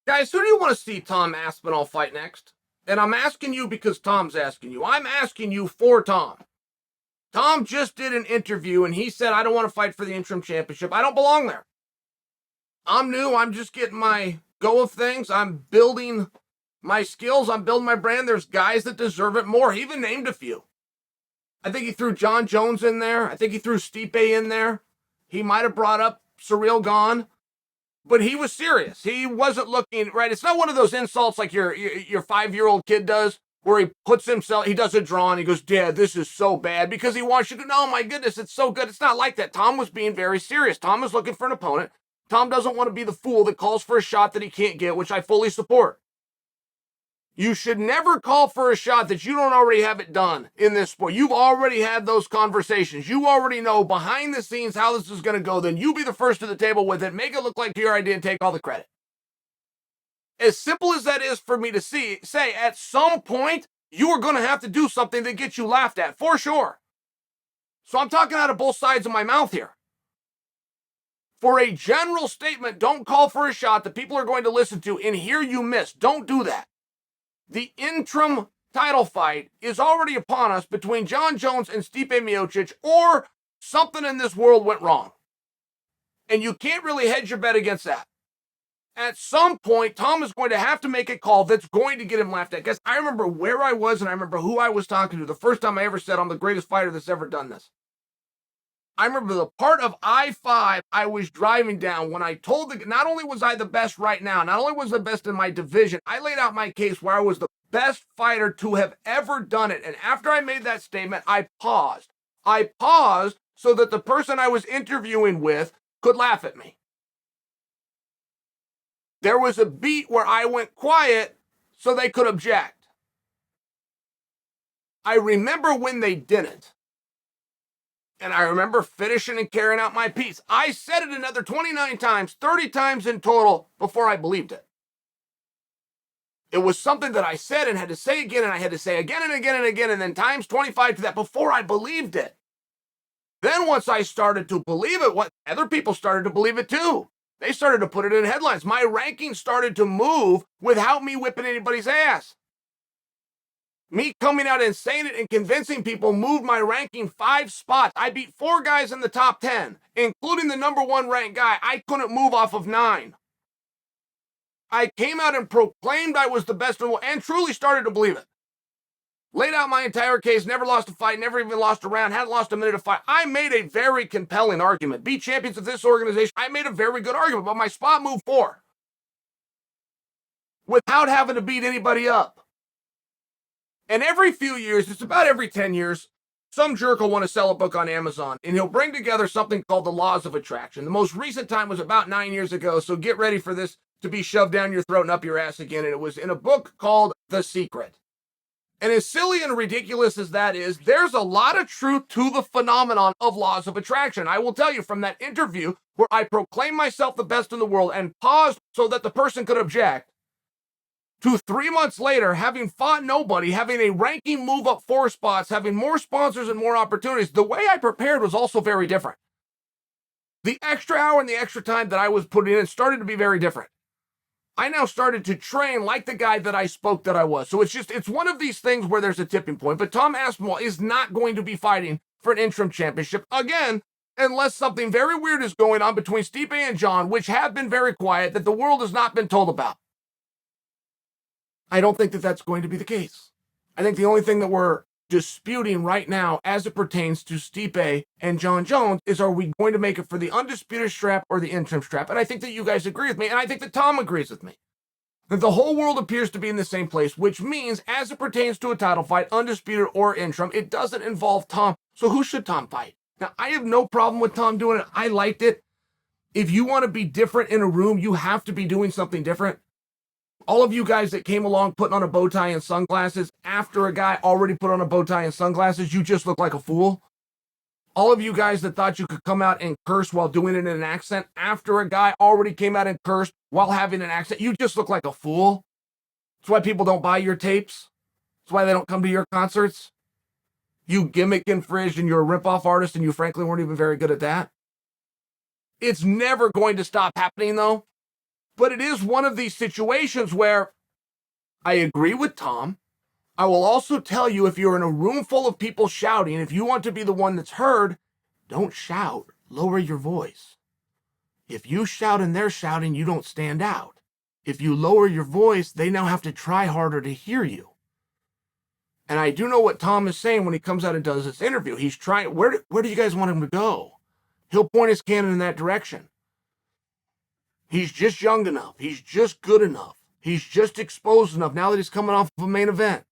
Guys, who do you want to see Tom Aspinall fight next? And I'm asking you because Tom's asking you. I'm asking you for Tom. Tom just did an interview and he said, I don't want to fight for the interim championship. I don't belong there. I'm new. I'm just getting my go of things. I'm building my skills. I'm building my brand. There's guys that deserve it more. He even named a few. I think he threw Jon Jones in there. I think he threw Stipe in there. He might have brought up Surreal Gone. But he was serious. He wasn't looking, right? It's not one of those insults like your 5-year-old kid does, where he puts himself, he does a draw and he goes, Dad, this is so bad, because he wants you to know, oh my goodness, it's so good. It's not like that. Tom was being very serious. Tom was looking for an opponent. Tom doesn't want to be the fool that calls for a shot that he can't get, which I fully support. You should never call for a shot that you don't already have it done in this sport. You've already had those conversations. You already know behind the scenes how this is going to go. Then you be the first to the table with it. Make it look like your idea and take all the credit. As simple as that is for me to say, at some point, you are going to have to do something that gets you laughed at, for sure. So I'm talking out of both sides of my mouth here. For a general statement, don't call for a shot that people are going to listen to and hear you miss. Don't do that. The interim title fight is already upon us between Jon Jones and Stipe Miocic, or something in this world went wrong. And you can't really hedge your bet against that. At some point, Tom is going to have to make a call that's going to get him laughed at. Guys, I remember where I was and I remember who I was talking to the first time I ever said I'm the greatest fighter that's ever done this. I remember the part of I-5 I was driving down when I told not only was I the best right now, not only was the best in my division, I laid out my case where I was the best fighter to have ever done it. And after I made that statement, I paused. I paused so that the person I was interviewing with could laugh at me. There was a beat where I went quiet so they could object. I remember when they didn't. And I remember finishing and carrying out my piece. I said it another 29 times, 30 times in total before I believed it. It was something that I said and had to say again, and I had to say again and again and again, and then times 25 to that before I believed it. Then once I started to believe it, other people started to believe it too. They started to put it in headlines. My ranking started to move without me whipping anybody's ass. Me coming out and saying it and convincing people moved my ranking 5 spots. I beat 4 guys in the top 10, including the number 1 ranked guy. I couldn't move off of 9. I came out and proclaimed I was the best in the world and truly started to believe it. Laid out my entire case, never lost a fight, never even lost a round, hadn't lost a minute of fight. I made a very compelling argument. Be champions of this organization. I made a very good argument, but my spot moved 4 without having to beat anybody up. And every few years, it's about every 10 years, some jerk will want to sell a book on Amazon, and he'll bring together something called the laws of attraction. The most recent time was about 9 years ago, so get ready for this to be shoved down your throat and up your ass again. And it was in a book called The Secret. And as silly and ridiculous as that is, there's a lot of truth to the phenomenon of laws of attraction. I will tell you from that interview where I proclaimed myself the best in the world and paused so that the person could object, to 3 months later, having fought nobody, having a ranking move up 4 spots, having more sponsors and more opportunities, the way I prepared was also very different. The extra hour and the extra time that I was putting in started to be very different. I now started to train like the guy that I spoke that I was. So it's one of these things where there's a tipping point. But Tom Aspinall is not going to be fighting for an interim championship again, unless something very weird is going on between Stipe and Jon, which have been very quiet, that the world has not been told about. I don't think that that's going to be the case. I think the only thing that we're disputing right now as it pertains to Stipe and Jon Jones is, are we going to make it for the undisputed strap or the interim strap? And I think that you guys agree with me, and I think that Tom agrees with me. That the whole world appears to be in the same place, which means as it pertains to a title fight, undisputed or interim, it doesn't involve Tom. So who should Tom fight? Now, I have no problem with Tom doing it. I liked it. If you want to be different in a room, you have to be doing something different. All of you guys that came along putting on a bow tie and sunglasses after a guy already put on a bow tie and sunglasses, you just look like a fool. All of you guys that thought you could come out and curse while doing it in an accent after a guy already came out and cursed while having an accent, you just look like a fool. That's why people don't buy your tapes. That's why they don't come to your concerts. You gimmick infringed and you're a rip-off artist and you frankly weren't even very good at that. It's never going to stop happening though. But it is one of these situations where I agree with Tom. I will also tell you, if you're in a room full of people shouting, if you want to be the one that's heard, don't shout. Lower your voice. If you shout and they're shouting, you don't stand out. If you lower your voice, they now have to try harder to hear you. And I do know what Tom is saying when he comes out and does this interview. He's trying, where do you guys want him to go? He'll point his cannon in that direction. He's just young enough. He's just good enough. He's just exposed enough now that he's coming off of a main event.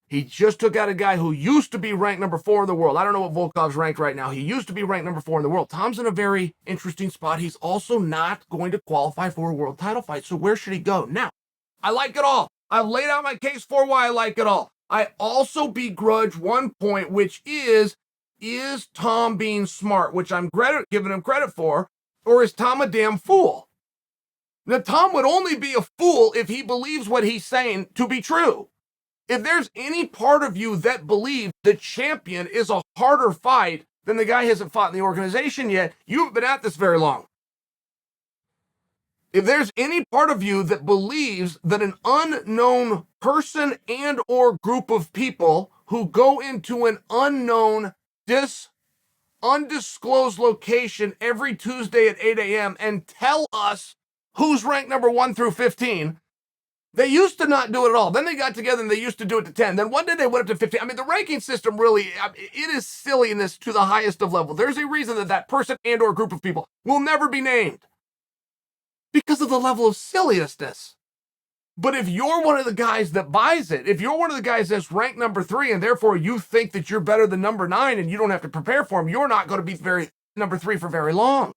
He just took out a guy who used to be ranked number 4 in the world. I don't know what Volkov's ranked right now. He used to be ranked number 4 in the world. Tom's in a very interesting spot. He's also not going to qualify for a world title fight. So where should he go? Now, I like it all. I've laid out my case for why I like it all. I also begrudge one point, which is Tom being smart, which I'm giving him credit for, or is Tom a damn fool? Now, Tom would only be a fool if he believes what he's saying to be true. If there's any part of you that believes the champion is a harder fight than the guy who hasn't fought in the organization yet, you haven't been at this very long. If there's any part of you that believes that an unknown person and or group of people who go into an unknown, undisclosed location every Tuesday at 8 a.m. and tell us who's ranked number 1 through 15, they used to not do it at all. Then they got together and they used to do it to 10. Then one day they went up to 15. I mean, the ranking system really, it is silliness to the highest of level. There's a reason that that person and or group of people will never be named because of the level of silliness. But if you're one of the guys that buys it, if you're one of the guys that's ranked number 3 and therefore you think that you're better than number 9 and you don't have to prepare for him, you're not going to be number 3 for very long.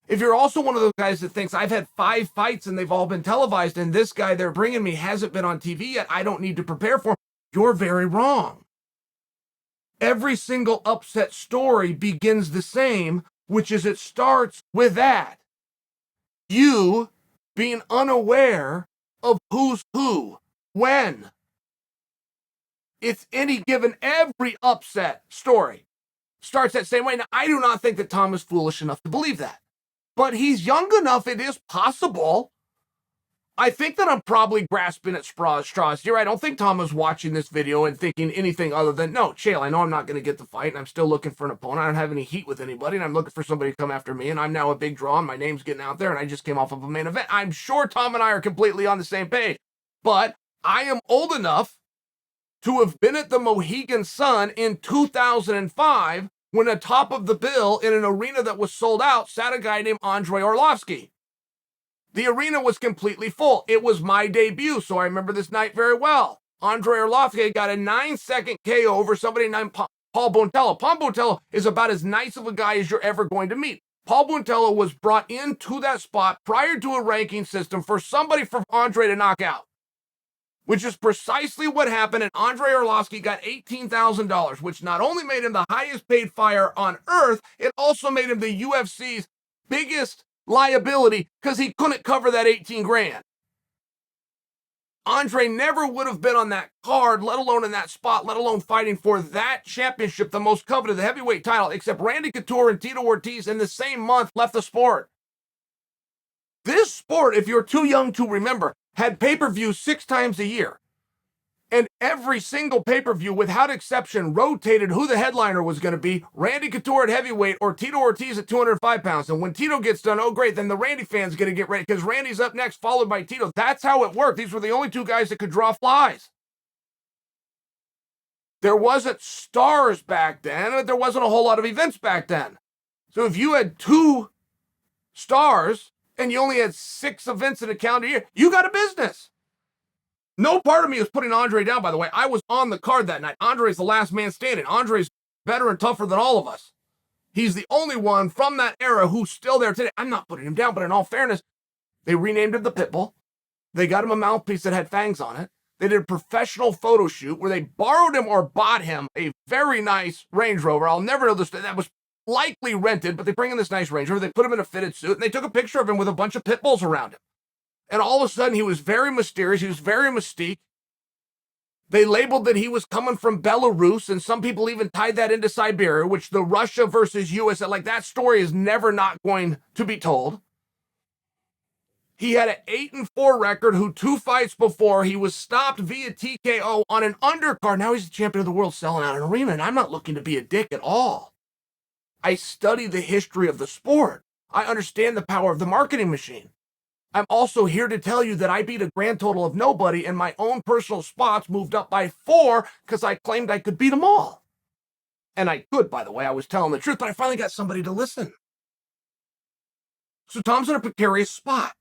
If you're also one of those guys that thinks I've had 5 fights and they've all been televised and this guy they're bringing me hasn't been on TV yet, I don't need to prepare for him, you're very wrong. Every single upset story begins the same, which is it starts with that. You being unaware of who's who, when. It's any given, every upset story starts that same way. Now, I do not think that Tom is foolish enough to believe that. But he's young enough, it is possible. I think that I'm probably grasping at straws here. I don't think Tom is watching this video and thinking anything other than, no, Chael, I know I'm not going to get the fight, and I'm still looking for an opponent. I don't have any heat with anybody, and I'm looking for somebody to come after me, and I'm now a big draw, and my name's getting out there, and I just came off of a main event. I'm sure Tom and I are completely on the same page. But I am old enough to have been at the Mohegan Sun in 2005 when atop of the bill in an arena that was sold out sat a guy named Andrei Arlovski. The arena was completely full. It was my debut, so I remember this night very well. Andrei Arlovski got a 9-second KO over somebody named Paul Bontello. Paul Bontello is about as nice of a guy as you're ever going to meet. Paul Bontello was brought into that spot prior to a ranking system for somebody for Andrei to knock out, which is precisely what happened, and Andrei Arlovski got $18,000, which not only made him the highest paid fighter on earth, it also made him the UFC's biggest liability because he couldn't cover that 18 grand. Andrei never would have been on that card, let alone in that spot, let alone fighting for that championship, the most coveted, the heavyweight title, except Randy Couture and Tito Ortiz in the same month left the sport. This sport, if you're too young to remember, had pay-per-views 6 times a year. And every single pay-per-view, without exception, rotated who the headliner was going to be, Randy Couture at heavyweight or Tito Ortiz at 205 pounds. And when Tito gets done, oh great, then the Randy fans going to get ready because Randy's up next, followed by Tito. That's how it worked. These were the only 2 guys that could draw flies. There wasn't stars back then, but there wasn't a whole lot of events back then. So if you had 2 stars and you only had 6 events in a calendar year, you got a business. No part of me is putting Andrei down, by the way. I was on the card that night. Andrei's the last man standing. Andrei's better and tougher than all of us. He's the only one from that era who's still there today. I'm not putting him down, but in all fairness, they renamed him the Pitbull. They got him a mouthpiece that had fangs on it. They did a professional photo shoot where they borrowed him or bought him a very nice Range Rover. I'll never know this. That was likely rented, but they bring in this nice Range Rover. They put him in a fitted suit, and they took a picture of him with a bunch of pit bulls around him. And all of a sudden, he was very mysterious. He was very mystique. They labeled that he was coming from Belarus, and some people even tied that into Siberia, which the Russia versus USA, like that story is never not going to be told. He had an 8-4 record, who 2 fights before, he was stopped via TKO on an undercard. Now he's the champion of the world selling out an arena, and I'm not looking to be a dick at all. I study the history of the sport. I understand the power of the marketing machine. I'm also here to tell you that I beat a grand total of nobody, and my own personal spots moved up by 4 because I claimed I could beat them all. And I could, by the way. I was telling the truth, but I finally got somebody to listen. So Tom's in a precarious spot.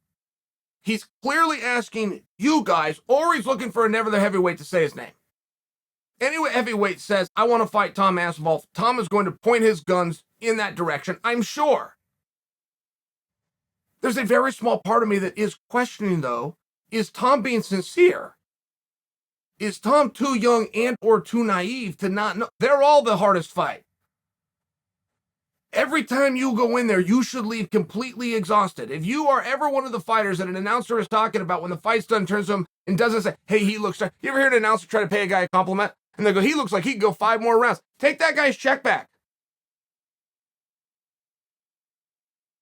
He's clearly asking you guys, or he's looking for another heavyweight to say his name. Any heavyweight says, I want to fight Tom Aspinall, Tom is going to point his guns in that direction, I'm sure. There's a very small part of me that is questioning, though, is Tom being sincere? Is Tom too young and or too naive to not know? They're all the hardest fight. Every time you go in there, you should leave completely exhausted. If you are ever one of the fighters that an announcer is talking about when the fight's done, turns to him and doesn't say, hey, he looks... You ever hear an announcer try to pay a guy a compliment? And they go, he looks like he can go 5 more rounds. Take that guy's check back.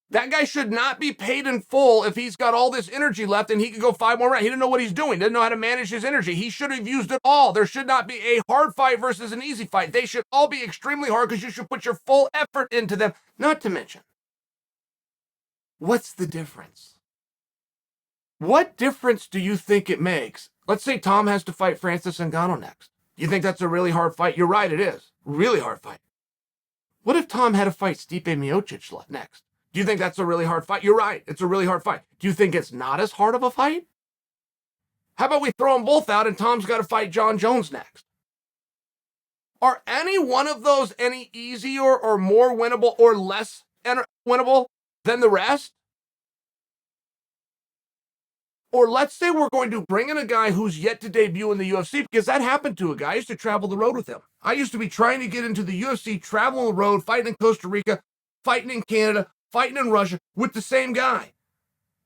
That guy should not be paid in full if he's got all this energy left and he can go 5 more rounds. He didn't know what he's doing. Didn't know how to manage his energy. He should have used it all. There should not be a hard fight versus an easy fight. They should all be extremely hard because you should put your full effort into them. Not to mention, what's the difference? What difference do you think it makes? Let's say Tom has to fight Francis Ngannou next. You think that's a really hard fight? You're right, it is. Really hard fight. What if Tom had to fight Stipe Miocic next? Do you think that's a really hard fight? You're right. It's a really hard fight. Do you think it's not as hard of a fight? How about we throw them both out and Tom's got to fight Jon Jones next? Are any one of those any easier or more winnable or less winnable than the rest? Or let's say we're going to bring in a guy who's yet to debut in the UFC, because that happened to a guy. I used to travel the road with him. I used to be trying to get into the UFC, traveling the road, fighting in Costa Rica, fighting in Canada, fighting in Russia with the same guy.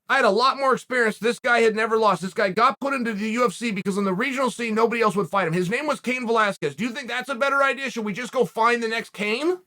I had a lot more experience. This guy had never lost. This guy got put into the UFC because on the regional scene, nobody else would fight him. His name was Cain Velasquez. Do you think that's a better idea? Should we just go find the next Cain?